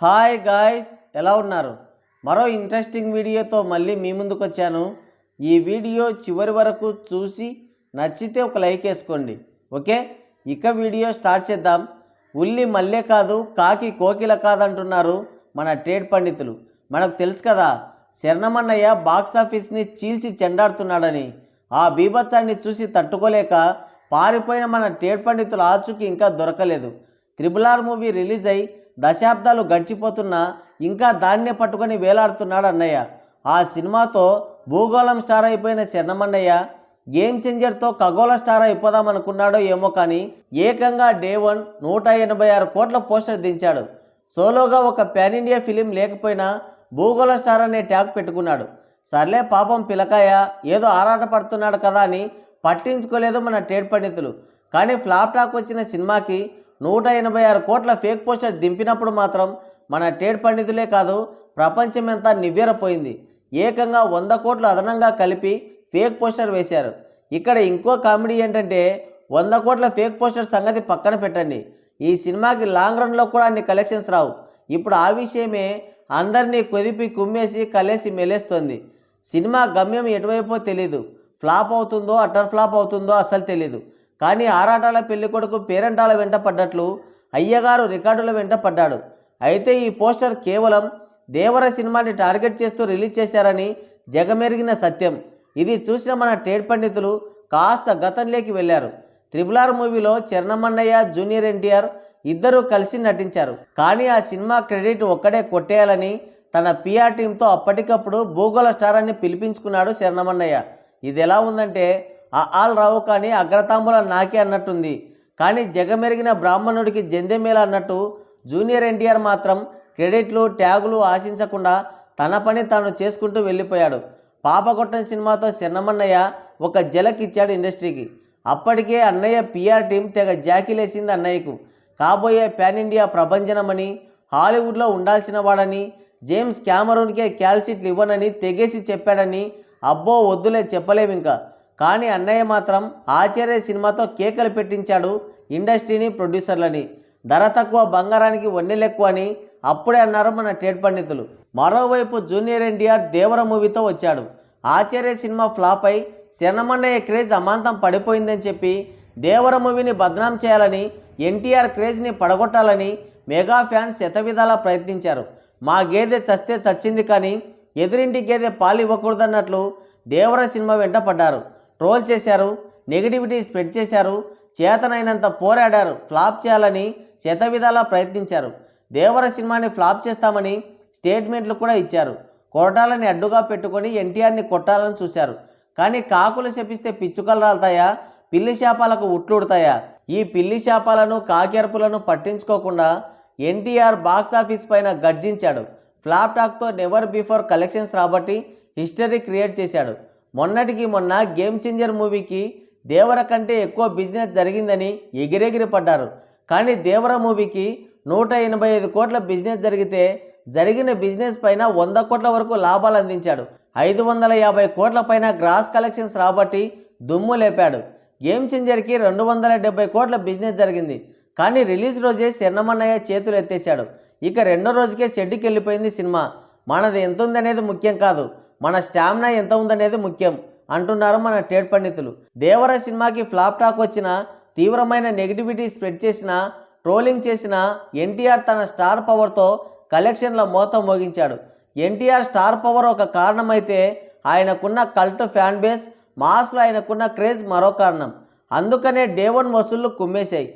Hi guys, ఎలా ఉన్నారు? మరో ఇంట్రెస్టింగ్ వీడియోతో మళ్ళీ మీ ముందుకు వచ్చాను. ఈ వీడియో చివరి వరకు చూసి నచ్చితే ఒక లైక్ వేసుకోండి. ఓకే, ఇక వీడియో స్టార్ట్ చేద్దాం. ఉల్లి మల్లె కాదు, కాకి కోకిల కాదంటున్నారు మన ట్రేడ్ పండితులు. మనకు తెలుసు కదా, శరణమన్నయ్య బాక్సాఫీస్ని చీల్చి చెండాడుతున్నాడని. ఆ బీభత్సాన్ని చూసి తట్టుకోలేక పారిపోయిన మన ట్రేడ్ పండితుల ఆచూకీ ఇంకా దొరకలేదు. RRR మూవీ రిలీజ్ అయి దశాబ్దాలు గడిచిపోతున్నా ఇంకా దాన్నే పట్టుకొని వేలాడుతున్నాడు అన్నయ్య. ఆ సినిమాతో భూగోళం స్టార్ అయిపోయిన శరణమన్నయ్య గేమ్ చేంజర్తో ఖగోళ స్టార్ అయిపోదామనుకున్నాడో ఏమో కానీ ఏకంగా డే 1 186 కోట్ల పోస్టర్ దించాడు. సోలోగా ఒక పాన్ ఇండియా ఫిలిం లేకపోయినా భూగోళ స్టార్ అనే ట్యాగ్ పెట్టుకున్నాడు. సర్లే పాపం పిలకాయ ఏదో ఆరాట పడుతున్నాడు కదా అని పట్టించుకోలేదు మన ట్రేడ్ పండితులు. కానీ ఫ్లాప్ టాక్ వచ్చిన సినిమాకి 186 కోట్ల ఫేక్ పోస్టర్ దింపినప్పుడు మాత్రం మన ట్రేడ్ పండితులే కాదు, ప్రపంచమంతా నివ్వెరపోయింది. ఏకంగా 100 కోట్లు అదనంగా కలిపి ఫేక్ పోస్టర్ వేశారు. ఇక్కడ ఇంకో కామెడీ ఏంటంటే 100 కోట్ల ఫేక్ పోస్టర్ సంగతి పక్కన పెట్టండి, ఈ సినిమాకి లాంగ్ రన్లో కూడా అన్ని కలెక్షన్స్ రావు. ఇప్పుడు ఆ విషయమే అందరినీ కొదిపి కుమ్మేసి కలేసి మెలేస్తుంది. సినిమా గమ్యం ఎటువైపో తెలీదు. ఫ్లాప్ అవుతుందో అటర్ ఫ్లాప్ అవుతుందో అసలు తెలీదు. కానీ ఆరాటాల పెళ్లి కొడుకు పేరెంటాల వెంట పడ్డట్లు అయ్యగారు రికార్డుల వెంట పడ్డాడు. అయితే ఈ పోస్టర్ కేవలం దేవర సినిమాని టార్గెట్ చేస్తూ రిలీజ్ చేశారని జగమెరిగిన సత్యం. ఇది చూసిన మన ట్రేడ్ పండితులు కాస్త గతంలోకి వెళ్ళారు. RRR మూవీలో చరణమన్నయ్య, జూనియర్ ఎన్టీఆర్ ఇద్దరూ కలిసి నటించారు. కానీ ఆ సినిమా క్రెడిట్ ఒక్కడే కొట్టేయాలని తన PR టీంతో అప్పటికప్పుడు భూగోళ స్టార్ అని పిలిపించుకున్నాడు శరణమన్నయ్య. ఇది ఎలా ఉందంటే ఆల్ రావు కానీ అగ్రతాంబుల నాకే అన్నట్టుంది. కానీ జగమెరిగిన బ్రాహ్మణుడికి జందెమేళ అన్నట్టు జూనియర్ ఎన్టీఆర్ మాత్రం క్రెడిట్లు ట్యాగులు ఆశించకుండా తన పని తాను చేసుకుంటూ వెళ్ళిపోయాడు. పాపకొట్టం సినిమాతో శరణమన్నయ్య ఒక జలక్ ఇచ్చాడు ఇండస్ట్రీకి. అప్పటికే అన్నయ్య PR టీం తెగ జాకిలేసింది అన్నయ్యకు. కాబోయే పాన్ ఇండియా ప్రభంజనమని, హాలీవుడ్లో ఉండాల్సిన వాడని, జేమ్స్ క్యామరూన్కే క్యాల్షీట్లు ఇవ్వనని తెగేసి చెప్పాడని. అబ్బో వద్దులే చెప్పలేము ఇంకా. కానీ అన్నయ్య మాత్రం ఆచార్య సినిమాతో కేకలు పెట్టించాడు ఇండస్ట్రీని, ప్రొడ్యూసర్లని. ధర తక్కువ బంగారానికి వన్నెలెక్కువ అని అప్పుడే అన్నారు మన ట్రేడ్ పండితులు. మరోవైపు జూనియర్ ఎన్టీఆర్ దేవర మూవీతో వచ్చాడు. ఆచార్య సినిమా ఫ్లాప్ అయి శరణమన్నయ్య క్రేజ్ అమాంతం పడిపోయిందని చెప్పి దేవర మూవీని బద్నాం చేయాలని, ఎన్టీఆర్ క్రేజ్ని పడగొట్టాలని మెగా ఫ్యాన్స్ శతవిధాలా ప్రయత్నించారు. మా గేదె చస్తే చచ్చింది కానీ ఎదురింటి గేదె పాలు ఇవ్వకూడదన్నట్లు దేవర సినిమా వెంట పడ్డారు. ట్రోల్ చేశారు, నెగిటివిటీ స్ప్రెడ్ చేశారు, చేతనైనంత పోరాడారు. ఫ్లాప్ చేయాలని శతవిధాలా ప్రయత్నించారు. దేవర సినిమాని ఫ్లాప్ చేస్తామని స్టేట్మెంట్లు కూడా ఇచ్చారు. కొరటాలని అడ్డుగా పెట్టుకొని ఎన్టీఆర్ని కొట్టాలని చూశారు. కానీ కాకులు శపిస్తే పిచ్చుకలు రాలుతాయా, పిల్లి శాపాలకు ఉట్లుడతాయా? ఈ పిల్లి శాపాలను కాకెరపులను పట్టించుకోకుండా ఎన్టీఆర్ బాక్సాఫీస్ పైన గర్జించాడు. ఫ్లాప్ టాక్తో నెవర్ బిఫోర్ కలెక్షన్స్ రాబట్టి హిస్టరీ క్రియేట్ చేశాడు. మొన్నటికి మొన్న గేమ్ చేంజర్ మూవీకి దేవర కంటే ఎక్కువ బిజినెస్ జరిగిందని ఎగిరెగిరి పడ్డారు. కానీ దేవర మూవీకి 185 కోట్ల బిజినెస్ జరిగితే జరిగిన బిజినెస్ పైన 100 కోట్ల వరకు లాభాలు అందించాడు. 550 కోట్ల పైన గ్రాస్ కలెక్షన్స్ రాబట్టి దుమ్ము లేపాడు. గేమ్ చేంజర్కి 270 కోట్ల బిజినెస్ జరిగింది. కానీ రిలీజ్ రోజే శరణమన్నయ్య చేతులు ఎత్తేశాడు. ఇక రెండో రోజుకే షెడ్కి వెళ్ళిపోయింది సినిమా. మనది ఎంత ఉందనేది ముఖ్యం కాదు, మన స్టామినా ఎంత ఉందనేది ముఖ్యం అంటున్నారు మన ట్రేడ్ పండితులు. దేవర సినిమాకి ఫ్లాప్ టాక్ వచ్చిన, తీవ్రమైన నెగిటివిటీ స్ప్రెడ్ చేసిన, ట్రోలింగ్ చేసిన ఎన్టీఆర్ తన స్టార్ పవర్తో కలెక్షన్ల మోతం మోగించాడు. ఎన్టీఆర్ స్టార్ పవర్ ఒక కారణమైతే ఆయనకున్న కల్ట్ ఫ్యాన్ బేస్, మాస్లో ఆయనకున్న క్రేజ్ మరో కారణం. అందుకనే డే 1 వసూళ్లు కుమ్మేశాయి.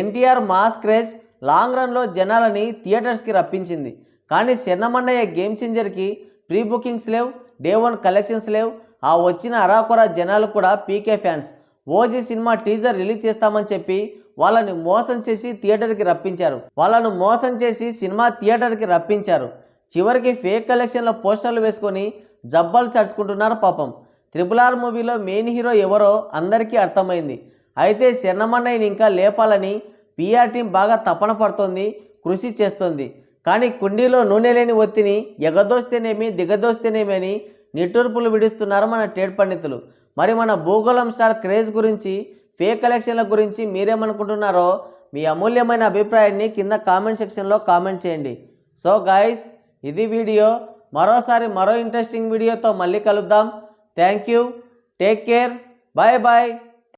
ఎన్టీఆర్ మాస్ క్రేజ్ లాంగ్ రన్లో జనాలని థియేటర్స్కి రప్పించింది. కానీ శరణమన్నయ్య గేమ్ చేంజర్కి ప్రీ బుకింగ్స్ లేవు, డే 1 కలెక్షన్స్ లేవు. ఆ వచ్చిన అరాకొర జనాలు కూడా పీకే fans. OG cinema teaser release చేస్తామని చెప్పి వాళ్ళని మోసం చేసి థియేటర్కి రప్పించారు. చివరికి ఫేక్ కలెక్షన్ల పోస్టర్లు వేసుకొని జబ్బలు చడుచుకుంటున్నారు పాపం. RRR మూవీలో మెయిన్ హీరో ఎవరో అందరికీ అర్థమైంది. అయితే శరణమన్నయ్యని ఇంకా లేపాలని PR టీం బాగా తపన పడుతోంది, కృషి చేస్తోంది. కానీ కుండీలో నూనె లేని ఒత్తిని ఎగదోస్తేనేమి దిగదోస్తేనేమి అని నిట్టూర్పులు విడుస్తున్నారు మన ట్రేడ్ పండితులు. మరి మన భూగోళం స్టార్ క్రేజ్ గురించి, ఫేక్ కలెక్షన్ల గురించి మీరేమనుకుంటున్నారో మీ అమూల్యమైన అభిప్రాయాన్ని కింద కామెంట్ సెక్షన్లో కామెంట్ చేయండి. సో గాయ్స్, ఇది వీడియో. మరోసారి మరో ఇంట్రెస్టింగ్ వీడియోతో మళ్ళీ కలుద్దాం. Thank you. Take care. Bye bye.